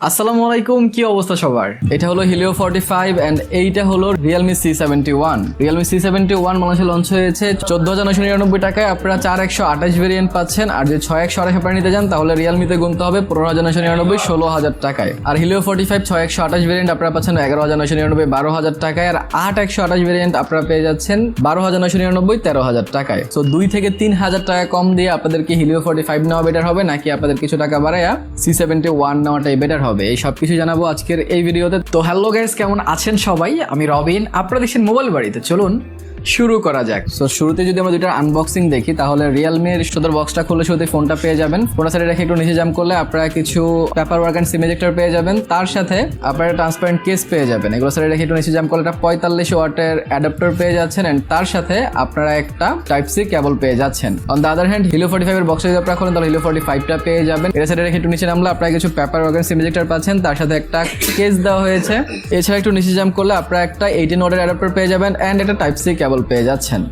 আসসালামু আলাইকুম, কি অবস্থা সবার? এটা হলো Helio 45 এন্ড এইটা হলো Realme C71। Realme C71 বাংলাদেশে লঞ্চ হয়েছে 14,999 টাকায়। আপনারা 4128 ভেরিয়েন্ট পাচ্ছেন, আর যে 6128 আপনারা নিতে যান তাহলে Realme তে গুনতে হবে 15,999 16,000 টাকায়। আর Helio 45 6128 ভেরিয়েন্ট আপনারা পাচ্ছেন 11,999 12,000 টাকায়, আর 8128 ভেরিয়েন্ট আপনারা পেয়ে যাচ্ছেন 12,999 13,000 টাকায়। সো 2 থেকে 3,000 টাকা কম দিয়ে আপনাদেরকে Helio 45 নেওয়া বেটার হবে, নাকি আপনাদের কিছু টাকা বাড়ায়া C71 নেওয়াটাই বেটার হবে? এই সব কিছু জানাবো আজকের এই ভিডিওতে। তো হ্যালো গাইস, কেমন আছেন সবাই? আমি রবিন, আপনারা দেখছেন মোবাইল বাড়িতে। চলুন শুরু করা যাক। সো শুরুতে যদি আমরা দুইটার আনবক্সিং দেখি তাহলে রিয়েলমির সদর বক্সটা খুলে শুরুতে ফোনটা পেয়ে যাবেন। ফোনটা সাইডে রেখে একটু নিচে জাম্প করলে আপনারা কিছু paper work and SIM ejector পেয়ে যাবেন। তার সাথে আপনারা ট্রান্সপারেন্ট কেস পেয়ে যাবেন। এগুলো সাইডে রেখে একটু নিচে জাম্প করলে একটা 45 ওয়াটের অ্যাডাপ্টার পেয়ে যাচ্ছেন, এন্ড তার সাথে আপনারা একটা টাইপ সি কেবল পেয়ে যাচ্ছেন। On the other hand Helio 45 এর বক্সে যদি আপনারা খোলেন তাহলে Helio 45টা পেয়ে যাবেন। এর সাইডে রেখে একটু নিচে নামলে আপনারা কিছু paper work and SIM ejector পাচ্ছেন, তার সাথে একটা কেস দেওয়া হয়েছে। এছাড়া একটু নিচে জাম্প করলে আপনারা একটা 18 ওয়াটের অ্যাডাপ্টার পেয়ে যাবেন এন্ড একটা টাইপ সি কেবল পেয়ে যাচ্ছেন।